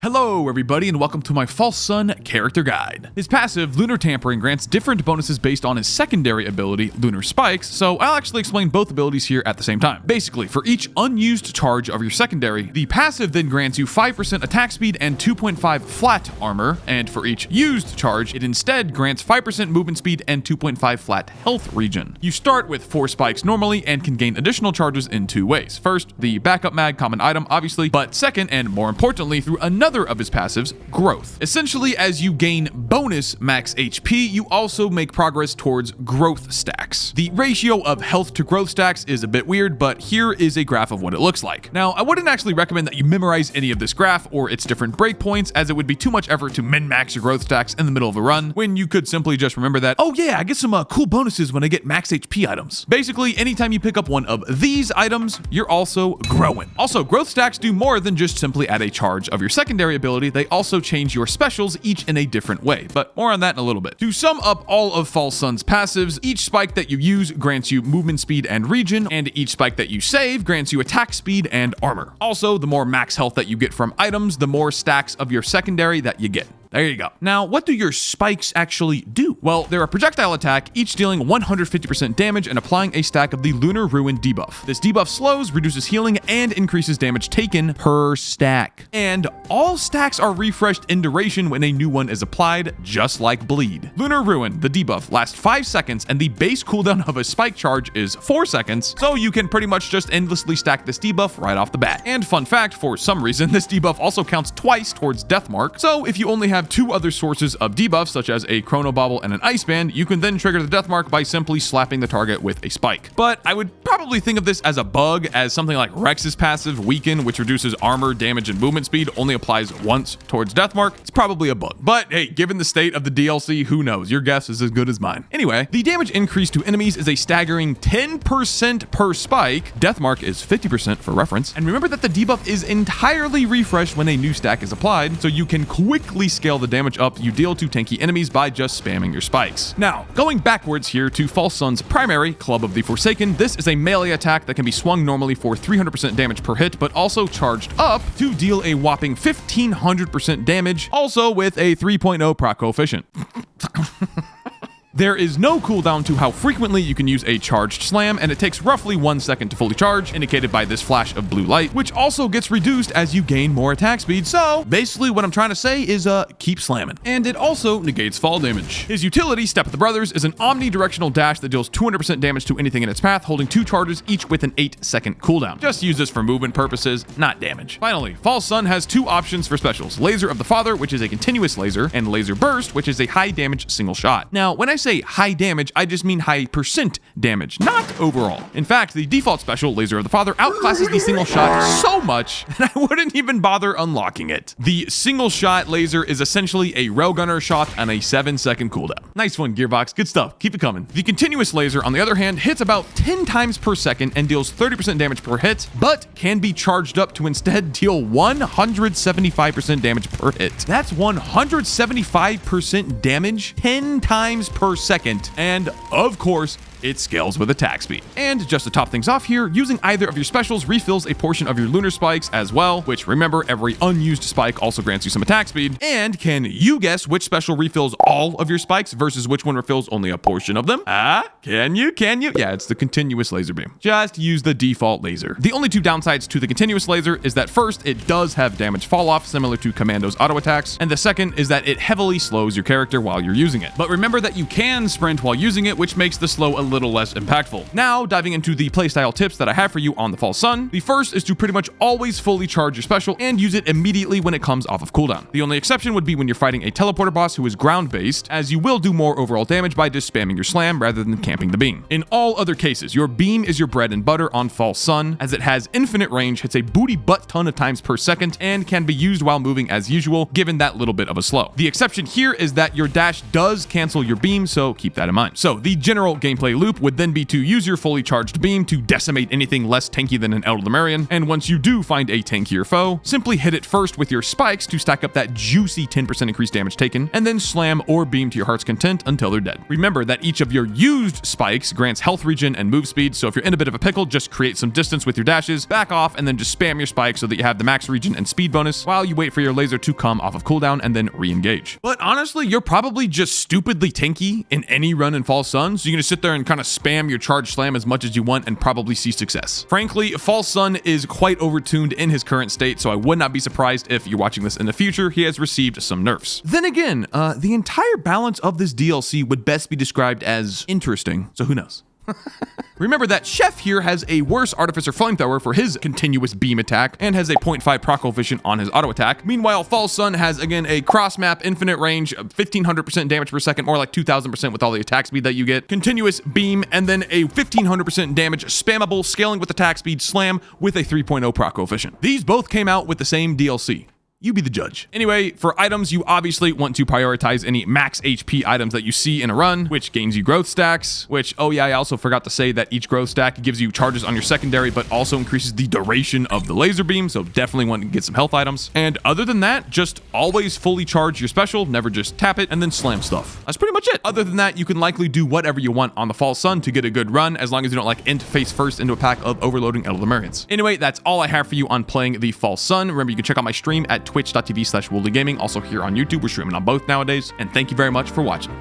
Hello everybody and welcome to my False Sun character guide. His passive, Lunar Tampering, grants different bonuses based on his secondary ability, Lunar Spikes, so I'll actually explain both abilities here at the same time. Basically, for each unused charge of your secondary, the passive then grants you 5% attack speed and 2.5 flat armor, and for each used charge, it instead grants 5% movement speed and 2.5 flat health regen. You start with 4 spikes normally and can gain additional charges in 2 ways. First, the backup mag, common item, obviously, but second, and more importantly, through another of his passives, growth. Essentially, as you gain bonus max HP, you also make progress towards growth stacks. The ratio of health to growth stacks is a bit weird, but here is a graph of what it looks like. Now, I wouldn't actually recommend that you memorize any of this graph or its different breakpoints, as it would be too much effort to min-max your growth stacks in the middle of a run, when you could simply just remember that, oh yeah, I get some cool bonuses when I get max HP items. Basically, anytime you pick up one of these items, you're also growing. Also, growth stacks do more than just simply add a charge of your secondary ability. They also change your specials, each in a different way, but more on that in a little bit. To sum up all of False Sun's passives, each spike that you use grants you movement speed and regen, and each spike that you save grants you attack speed and armor. Also, the more max health that you get from items, the more stacks of your secondary that you get. There you go. Now, what do your spikes actually do? Well, they're a projectile attack, each dealing 150% damage and applying a stack of the Lunar Ruin debuff. This debuff slows, reduces healing, and increases damage taken per stack. And all stacks are refreshed in duration when a new one is applied, just like Bleed. Lunar Ruin, the debuff, lasts 5 seconds, and the base cooldown of a spike charge is 4 seconds, so you can pretty much just endlessly stack this debuff right off the bat. And fun fact, for some reason, this debuff also counts twice towards Death Mark, so if you only have 2 other sources of debuffs, such as a Chrono Bauble and an Ice Band, you can then trigger the Death Mark by simply slapping the target with a spike. But I would probably think of this as a bug, as something like Rex's passive, Weaken, which reduces armor, damage, and movement speed, only applies once towards Death Mark. It's probably a bug. But hey, given the state of the DLC, who knows? Your guess is as good as mine. Anyway, the damage increase to enemies is a staggering 10% per spike. Death Mark is 50% for reference. And remember that the debuff is entirely refreshed when a new stack is applied, so you can quickly scale the damage up you deal to tanky enemies by just spamming your spikes. Now, going backwards here to False Sun's primary, Club of the Forsaken, this is a melee attack that can be swung normally for 300% damage per hit, but also charged up to deal a whopping 1500% damage, also with a 3.0 proc coefficient. There is no cooldown to how frequently you can use a charged slam, and it takes roughly 1 second to fully charge, indicated by this flash of blue light, which also gets reduced as you gain more attack speed. So basically what I'm trying to say is keep slamming. And it also negates fall damage. His utility, Step of the Brothers, is an omnidirectional dash that deals 200% damage to anything in its path, holding 2 charges, each with an 8-second cooldown. Just use this for movement purposes, not damage. Finally, False Sun has 2 options for specials: Laser of the Father, which is a continuous laser, and Laser Burst, which is a high damage single shot. Now, when I say high damage, I just mean high percent damage, not overall. In fact, the default special, Laser of the Father, outclasses the single shot so much that I wouldn't even bother unlocking it. The single shot laser is essentially a railgunner shot on a 7-second cooldown. Nice one, Gearbox. Good stuff. Keep it coming. The continuous laser, on the other hand, hits about 10 times per second and deals 30% damage per hit, but can be charged up to instead deal 175% damage per hit. That's 175% damage 10 times per second, and of course, it scales with attack speed. And just to top things off here, using either of your specials refills a portion of your lunar spikes as well, which, remember, every unused spike also grants you some attack speed. And can you guess which special refills all of your spikes versus which one refills only a portion of them? Can you? Yeah, it's the continuous laser beam. Just use the default laser. The only 2 downsides to the continuous laser is that first, it does have damage fall off similar to Commando's auto attacks, and the second is that it heavily slows your character while you're using it. But remember that you can sprint while using it, which makes the slow a little less impactful. Now, diving into the playstyle tips that I have for you on the False Sun. The first is to pretty much always fully charge your special and use it immediately when it comes off of cooldown. The only exception would be when you're fighting a teleporter boss who is ground-based, as you will do more overall damage by just spamming your slam rather than camping the beam. In all other cases, your beam is your bread and butter on False Sun, as it has infinite range, hits a booty butt ton of times per second, and can be used while moving as usual, given that little bit of a slow. The exception here is that your dash does cancel your beam, so keep that in mind. So, the general gameplay loop would then be to use your fully charged beam to decimate anything less tanky than an Elder, and once you do find a tankier foe, simply hit it first with your spikes to stack up that juicy 10% increased damage taken, and then slam or beam to your heart's content until they're dead. Remember that each of your used spikes grants health regen and move speed, so if you're in a bit of a pickle, just create some distance with your dashes, back off, and then just spam your spikes so that you have the max regen and speed bonus while you wait for your laser to come off of cooldown and then re-engage. But honestly, you're probably just stupidly tanky in any run in False Sun, so you're gonna sit there and kind of spam your charge slam as much as you want and probably see success. Frankly, False Sun is quite overtuned in his current state, so I would not be surprised if you're watching this in the future, he has received some nerfs. Then again, the entire balance of this DLC would best be described as interesting, so who knows? Remember that Chef here has a worse Artificer Flamethrower for his continuous beam attack and has a 0.5 proc coefficient on his auto attack. Meanwhile, False Sun has, again, a cross-map infinite range of 1500% damage per second, more like 2000% with all the attack speed that you get, continuous beam, and then a 1500% damage spammable scaling with attack speed slam with a 3.0 proc coefficient. These both came out with the same DLC. You be the judge. Anyway, for items, you obviously want to prioritize any max HP items that you see in a run, which gains you growth stacks, which, oh yeah, I also forgot to say that each growth stack gives you charges on your secondary, but also increases the duration of the laser beam, so definitely want to get some health items. And other than that, just always fully charge your special, never just tap it, and then slam stuff. That's pretty much it. Other than that, you can likely do whatever you want on the False Sun to get a good run, as long as you don't like int face first into a pack of overloading Elder. Anyway, that's all I have for you on playing the False Sun. Remember, you can check out my stream at twitch.tv/WoolieGaming. Also here on YouTube, we're streaming on both nowadays. And thank you very much for watching.